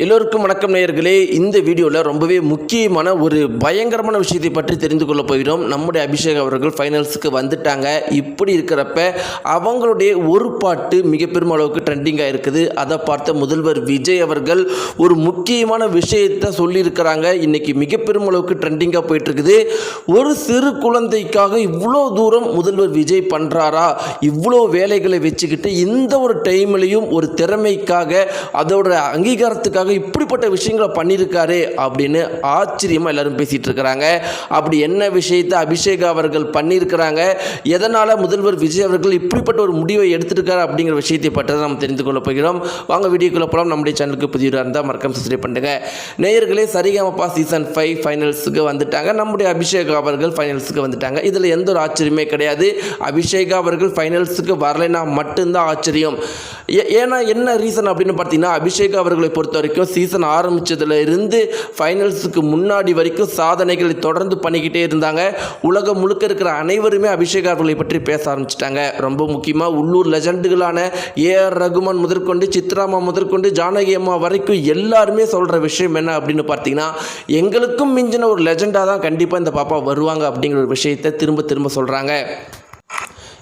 எல்லோருக்கும் வணக்கம் நேயர்களே. இந்த வீடியோவில் ரொம்பவே முக்கியமான ஒரு பயங்கரமான விஷயத்தை பற்றி தெரிந்து கொள்ள போகிறோம். நம்முடைய அபிஷேக் அவர்கள் ஃபைனல்ஸுக்கு வந்துட்டாங்க. இப்படி இருக்கிறப்ப அவங்களுடைய ஒரு பாட்டு மிக பெரும் அளவுக்கு ட்ரெண்டிங்காக இருக்குது. அதை பார்த்த முதல்வர் விஜய் அவர்கள் ஒரு முக்கியமான விஷயத்தை சொல்லியிருக்கிறாங்க. இன்றைக்கி மிக பெரும் அளவுக்கு ட்ரெண்டிங்காக போயிட்டுருக்குது. ஒரு சிறு குழந்தைக்காக இவ்வளோ தூரம் முதல்வர் விஜய் பண்ணுறாரா? இவ்வளோ வேலைகளை வச்சுக்கிட்டு இந்த ஒரு டைம்லையும் ஒரு திறமைக்காக அதோட அங்கீகாரத்துக்காக இப்படிப்பட்ட விஷயங்களை பண்ணியிருக்காரு அப்படின்னு ஆச்சரியமாக எல்லாரும் பேசிகிட்டு இருக்கிறாங்க. அப்படி என்ன விஷயத்தை அபிஷேக் அவர்கள் பண்ணியிருக்கிறாங்க, எதனால் முதல்வர் விஜய் அவர்கள் இப்படிப்பட்ட ஒரு முடிவை எடுத்திருக்காரு அப்படிங்கிற விஷயத்தை பற்றி நம்ம தெரிந்து கொள்ள போகிறோம். வாங்க வீடியோக்குள்ள போகலாம். நம்முடைய சேனலுக்கு புதியவராக இருந்தால் மறக்காம சப்ஸ்கிரைப் பண்ணுங்க. நேயர்களே, சரிகமபா சீசன் 5 ஃபைனல்ஸுக்கு வந்துட்டாங்க. நம்முடைய அபிஷேக் அவர்கள் ஃபைனல்ஸுக்கு வந்துட்டாங்க. இதில் எந்த ஒரு ஆச்சரியமே கிடையாது. அபிஷேக் அவர்கள் ஃபைனல்ஸுக்கு வரலைன்னா மட்டும்தான் ஆச்சரியம். ஏன்னா என்ன ரீசன் அப்படின்னு பார்த்தீங்கன்னா, அபிஷேக் அவர்களை பொறுத்த வரைக்கும் சீசன் ஆரம்பித்ததுல இருந்து ஃபைனல்ஸுக்கு முன்னாடி வரைக்கும் சாதனைகளை தொடர்ந்து பண்ணிக்கிட்டே இருந்தாங்க. உலகம் முழுக்க இருக்கிற அனைவருமே அபிஷேக் அவர்களை பற்றி பேச ஆரம்பிச்சிட்டாங்க. ரொம்ப முக்கியமாக உள்ளூர் லெஜண்டுகளான ஏஆர் ரகுமான் முதற்கொண்டு, சித்ராமா முதற்கொண்டு, ஜானகி அம்மா வரைக்கும் எல்லாருமே சொல்கிற விஷயம் என்ன அப்படின்னு பார்த்தீங்கன்னா, எங்களுக்கும் மிஞ்சின ஒரு லெஜண்டாக தான் கண்டிப்பாக இந்த பாப்பா வருவாங்க அப்படிங்கிற ஒரு விஷயத்தை திரும்ப திரும்ப சொல்கிறாங்க.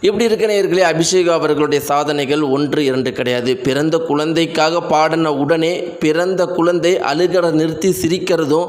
இப்படி இருக்க நேயர்களே, அபிஷேக் அவர்களுடைய சாதனைகள் 1 2 கிடையாது. பிறந்த குழந்தைக்காக பாடின உடனே பிறந்த குழந்தை அழுகட நிறுத்தி சிரிக்கிறதும்,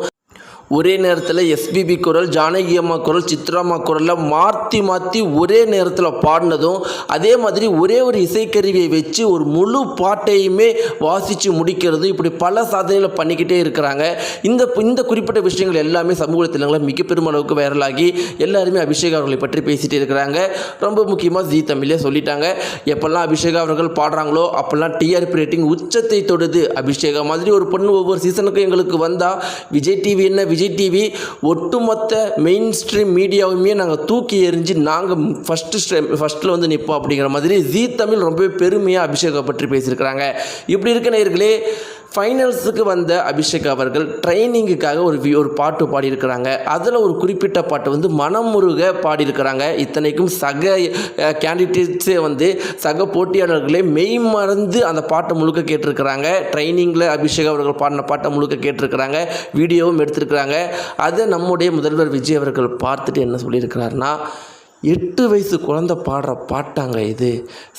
ஒரே நேரத்தில் எஸ்பிபி குரல், ஜானகி அம்மா குரல், சித்ராமா குரலில் மாற்றி ஒரே நேரத்தில் பாடினதும், அதே மாதிரி ஒரே ஒரு இசைக்கருவியை வச்சு ஒரு முழு பாட்டையுமே வாசித்து முடிக்கிறதும், இப்படி பல சாதனைகளை பண்ணிக்கிட்டே இருக்கிறாங்க. இந்த குறிப்பிட்ட விஷயங்கள் எல்லாமே சமூகத்தில் மிக பெரும் அளவுக்கு வைரலாகி எல்லாருமே அபிஷேக் அவர்களை பற்றி பேசிகிட்டே இருக்கிறாங்க. ரொம்ப முக்கியமாக ஜீ தமிழே சொல்லிட்டாங்க, எப்பெல்லாம் அபிஷேக் அவர்கள் பாடுறாங்களோ அப்போல்லாம் டிஆர்பி ரேட்டிங் உச்சத்தை தொடுது. அபிஷேகா மாதிரி ஒரு பொண்ணு ஒவ்வொரு சீசனுக்கும் எங்களுக்கு வந்தால் விஜய் டிவி என்ன, விஜய் டிவி ஒட்டுமொத்த மெயின் ஸ்ட்ரீம் மீடியாவுமே நாங்கள் தூக்கி எறிஞ்சு நாங்கள் ஃபஸ்ட்டில் வந்து நிற்போம் அப்படிங்கிற மாதிரி ஜீ தமிழ் ரொம்பவே பெருமையாக அபிஷேகை பற்றி பேசியிருக்கிறாங்க. இப்படி இருக்க நேயர்களே, ஃபைனல்ஸுக்கு வந்த அபிஷேக் அவர்கள் ட்ரைனிங்குக்காக ஒரு பாட்டு பாடியிருக்கிறாங்க. அதில் ஒரு குறிப்பிட்ட பாட்டு வந்து மனமுருக பாடியிருக்கிறாங்க. இத்தனைக்கும் சக கேண்டிடேட்ஸே வந்து சக போட்டியாளர்களே மெய் மறந்து அந்த பாட்டை முழுக்க கேட்டிருக்கிறாங்க. ட்ரைனிங்கில் அபிஷேக் அவர்கள் பாடின பாட்டை முழுக்க கேட்டிருக்கிறாங்க. வீடியோவும் எடுத்திருக்கிறாங்க. அதை நம்முடைய முதல்வர் விஜய் அவர்கள் பார்த்துட்டு என்ன சொல்லியிருக்கிறாருன்னா, 8 வயசு குழந்தை பாடுற பாட்டாங்க இது.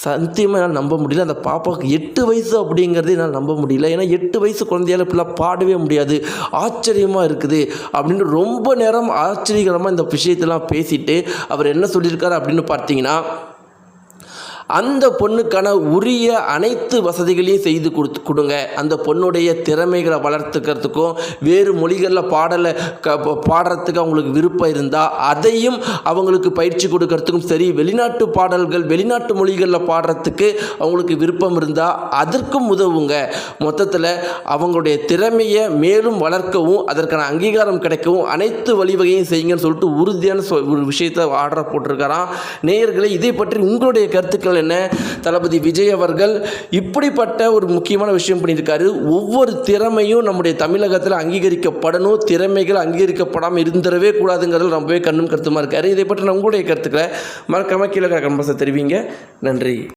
சத்தியமாக என்னால் நம்ப முடியல. அந்த பாப்பாவுக்கு 8 வயசு அப்படிங்கிறது என்னால் நம்ப முடியல. ஏன்னா 8 வயசு குழந்தையால் இப்படிலாம் பாடவே முடியாது, ஆச்சரியமாக இருக்குது அப்படின்னு ரொம்ப நேரம் ஆச்சரியகரமாக இந்த விஷயத்தெல்லாம் பேசிட்டு அவர் என்ன சொல்லியிருக்காரு அப்படின்னு பார்த்தீங்கன்னா, அந்த பொண்ணுக்கான உரிய அனைத்து வசதிகளையும் செய்து கொடுங்க. அந்த பொண்ணுடைய திறமைகளை வளர்த்துக்கிறதுக்கும், வேறு மொழிகளில் பாடுறதுக்கு அவங்களுக்கு விருப்பம் இருந்தால் அதையும் அவங்களுக்கு பயிற்சி கொடுக்கறதுக்கும் சரி, வெளிநாட்டு பாடல்கள் வெளிநாட்டு மொழிகளில் பாடுறதுக்கு அவங்களுக்கு விருப்பம் இருந்தால் அதற்கும் உதவுங்க. மொத்தத்தில் அவங்களுடைய திறமையை மேலும் வளர்க்கவும் அதற்கான அங்கீகாரம் கிடைக்கவும் அனைத்து வழிவகையும் செய்யுங்கன்னு சொல்லிட்டு உறுதியான ஒரு விஷயத்தை ஆர்டர் போட்டிருக்காராம். நேயர்களே, இதை பற்றி உங்களுடைய கருத்துக்கள் என்ன? தளபதி விஜய் அவர்கள் இப்படிப்பட்ட ஒரு முக்கியமான விஷயம் பண்ணியிருக்காரு. ஒவ்வொரு திறமையும் நம்முடைய தமிழகத்தில் அங்கீகரிக்கப்படணும். திறமைகள் அங்கீகரிக்கப்படாமல் இருந்துடவே கூடாதுங்கிறது ரொம்பவே கண்ணும் கருத்துமாக இருக்காரு. இதை பற்றி உங்களுடைய கருத்துக்களை மறக்காம கீழே கமெண்ட்ஸை தெரிவிங்க. நன்றி.